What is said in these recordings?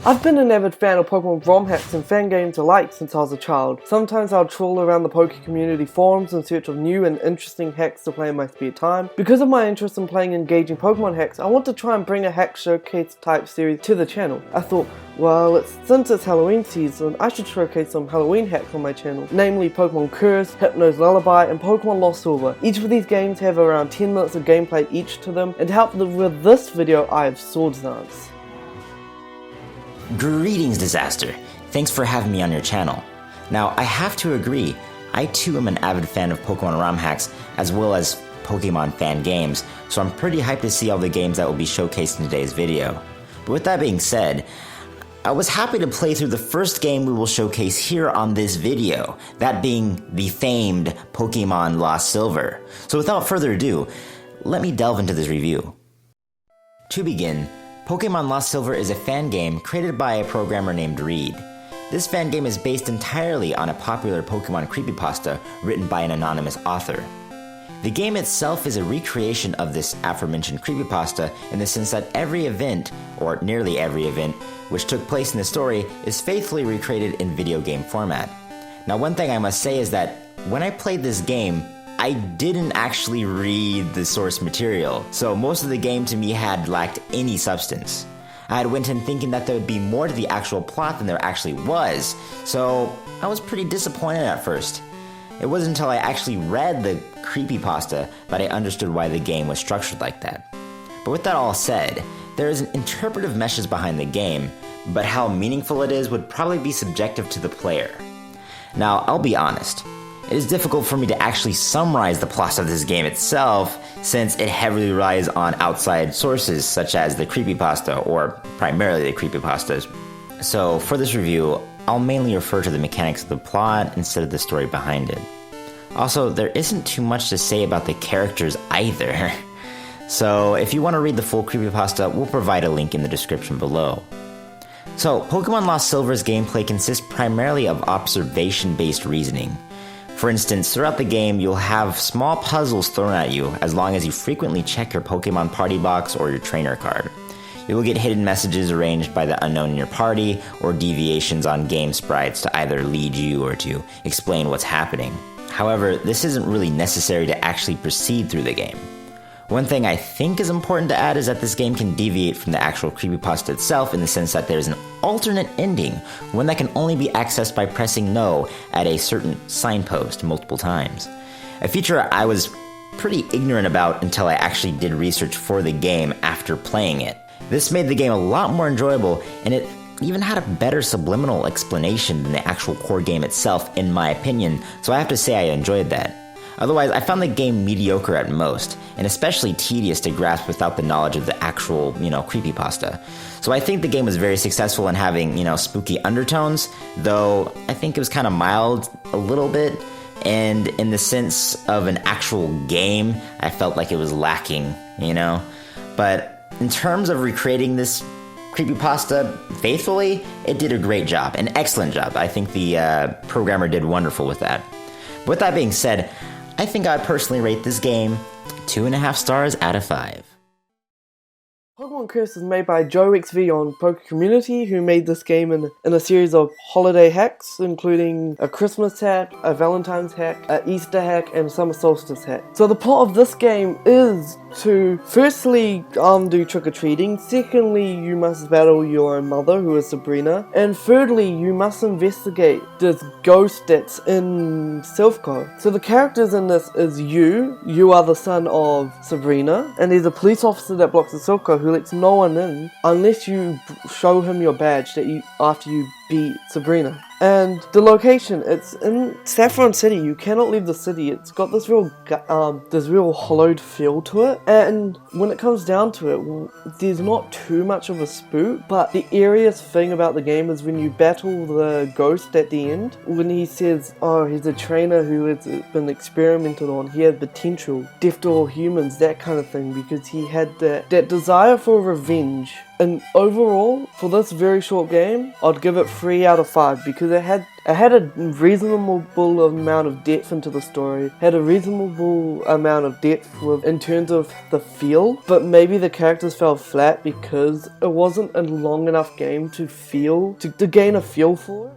I've been an avid fan of Pokemon ROM hacks and fan games alike since I was a child. Sometimes I'll trawl around the Poke community forums in search of new and interesting hacks to play in my spare time. Because of my interest in playing engaging Pokemon hacks, I want to try and bring a hack showcase type series to the channel. I thought, well, since it's Halloween season, I should showcase some Halloween hacks on my channel, namely Pokemon Curse, Hypno's Lullaby, and Pokemon Lost Silver. Each of these games have around 10 minutes of gameplay each to them, and to help with this video I have Swords Dance. Greetings, Disaster! Thanks for having me on your channel. Now, I have to agree, I too am an avid fan of Pokemon ROM hacks as well as Pokemon fan games, so I'm pretty hyped to see all the games that will be showcased in today's video. But with that being said, I was happy to play through the first game we will showcase here on this video, that being the famed Pokemon Lost Silver. So without further ado, let me delve into this review. To begin, Pokemon Lost Silver is a fan game created by a programmer named Reed. This fan game is based entirely on a popular Pokemon creepypasta written by an anonymous author. The game itself is a recreation of this aforementioned creepypasta in the sense that every event, or nearly every event, which took place in the story is faithfully recreated in video game format. Now, one thing I must say is that when I played this game, I didn't actually read the source material, so most of the game to me had lacked any substance. I had went in thinking that there would be more to the actual plot than there actually was, so I was pretty disappointed at first. It wasn't until I actually read the creepypasta that I understood why the game was structured like that. But with that all said, there is an interpretive message behind the game, but how meaningful it is would probably be subjective to the player. Now, I'll be honest. It is difficult for me to actually summarize the plot of this game itself, since it heavily relies on outside sources such as the creepypasta, or primarily the creepypastas. So for this review, I'll mainly refer to the mechanics of the plot instead of the story behind it. Also, there isn't too much to say about the characters either. So if you want to read the full creepypasta, we'll provide a link in the description below. So, Pokemon Lost Silver's gameplay consists primarily of observation-based reasoning. For instance, throughout the game, you'll have small puzzles thrown at you as long as you frequently check your Pokemon party box or your trainer card. You will get hidden messages arranged by the unknown in your party, or deviations on game sprites to either lead you or to explain what's happening. However, this isn't really necessary to actually proceed through the game. One thing I think is important to add is that this game can deviate from the actual creepypasta itself in the sense that there's an alternate ending, one that can only be accessed by pressing no at a certain signpost multiple times. A feature I was pretty ignorant about until I actually did research for the game after playing it. This made the game a lot more enjoyable, and it even had a better subliminal explanation than the actual core game itself, in my opinion, so I have to say I enjoyed that. Otherwise, I found the game mediocre at most, and especially tedious to grasp without the knowledge of the actual, creepypasta. So I think the game was very successful in having, spooky undertones, though I think it was kind of mild a little bit, and in the sense of an actual game, I felt like it was lacking, But in terms of recreating this creepypasta faithfully, it did a great job, an excellent job. I think the programmer did wonderful with that. With that being said, I think I'd personally rate this game 2.5 stars out of 5. Pokemon Curse is made by Joe XV on Poke Community, who made this game in a series of holiday hacks, including a Christmas hack, a Valentine's hack, a Easter hack, and a Summer Solstice hack. So the plot of this game is to firstly do trick-or-treating, secondly you must battle your mother, who is Sabrina, and thirdly you must investigate this ghost that's in Silph Co. So the characters in this is you are the son of Sabrina, and there's a police officer that blocks the Silph Co who lets no one in unless you show him your badge after you beat Sabrina. And the location, it's in Saffron City. You cannot leave the city. It's got this real hollowed feel to it. And when it comes down to it, there's not too much of a spook. But the eeriest thing about the game is when you battle the ghost at the end. When he says, oh, he's a trainer who has been experimented on. He had potential, deaf to all humans, that kind of thing. Because he had that desire for revenge. And overall, for this very short game, I'd give it 3 out of 5 because it had a reasonable amount of depth into the story, had a reasonable amount of depth in terms of the feel, but maybe the characters fell flat because it wasn't a long enough game to gain a feel for it.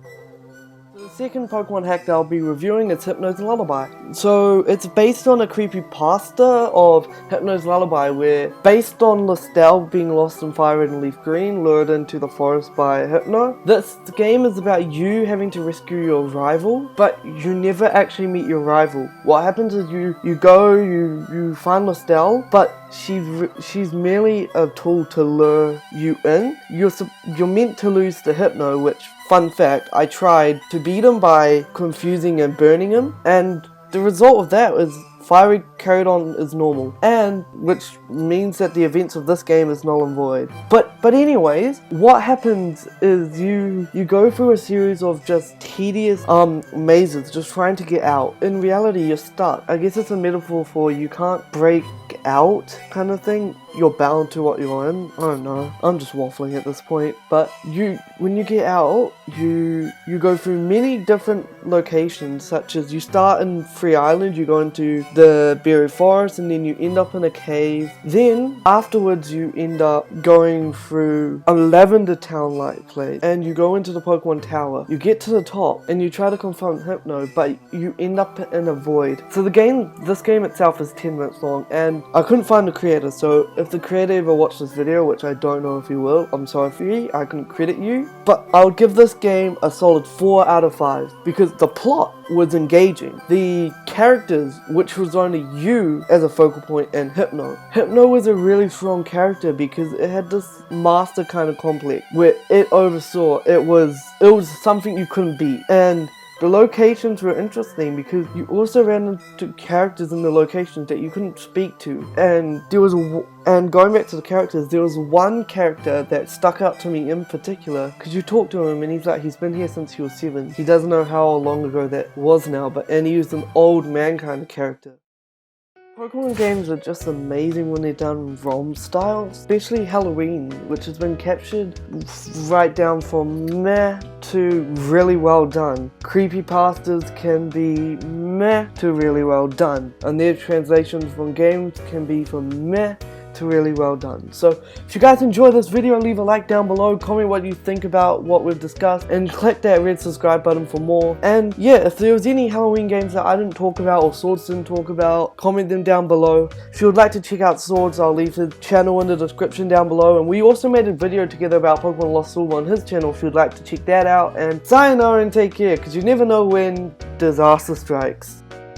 The second Pokemon hack that I'll be reviewing is Hypno's Lullaby. So it's based on a creepypasta of Hypno's Lullaby where, based on Lestelle being lost in Fire Red and Leaf Green, lured into the forest by Hypno, this game is about you having to rescue your rival, but you never actually meet your rival. What happens is you find Lestelle, but she's merely a tool to lure you in. You're meant to lose to Hypno, which, fun fact, I tried to beat him by confusing and burning him, and the result of that is Fiery carried on as normal, and which means that the events of this game is null and void. But anyways, what happens is you go through a series of just tedious mazes just trying to get out. In reality, you're stuck. I guess it's a metaphor for you can't break out kind of thing. You're bound to what you're in. I don't know. I'm just waffling at this point. But when you get out, you go through many different locations, such as you start in Free Island, you go into the Berry Forest, and then you end up in a cave. Then afterwards you end up going through a Lavender Town-like place, and you go into the Pokemon Tower. You get to the top, and you try to confront Hypno, but you end up in a void. So this game itself is 10 minutes long, and I couldn't find the creator, so if the creator ever watched this video, which I don't know if he will, I'm sorry for you, I couldn't credit you, but I would give this game a solid 4 out of 5 because the plot was engaging. The characters, which was only you as a focal point, and Hypno. Hypno was a really strong character because it had this master kind of complex where it oversaw. It was something you couldn't beat, and the locations were interesting because you also ran into characters in the locations that you couldn't speak to. And going back to the characters, there was one character that stuck out to me in particular because you talk to him and he's like, he's been here since he was 7. He doesn't know how long ago that was now, and he was an old man kind of character. Pokemon games are just amazing when they're done ROM style, especially Halloween, which has been captured right down from meh to really well done. Creepypastas can be meh to really well done, and their translations from games can be from meh to really well done. So if you guys enjoyed this video, leave a like down below, comment what you think about what we've discussed, and click that red subscribe button for more. And yeah, if there was any Halloween games that I didn't talk about or Swords didn't talk about, comment them down below. If you would like to check out Swords, I'll leave his channel in the description down below, and we also made a video together about Pokemon Lost Silver on his channel if you'd like to check that out. And sayonara and take care, because you never know when disaster strikes.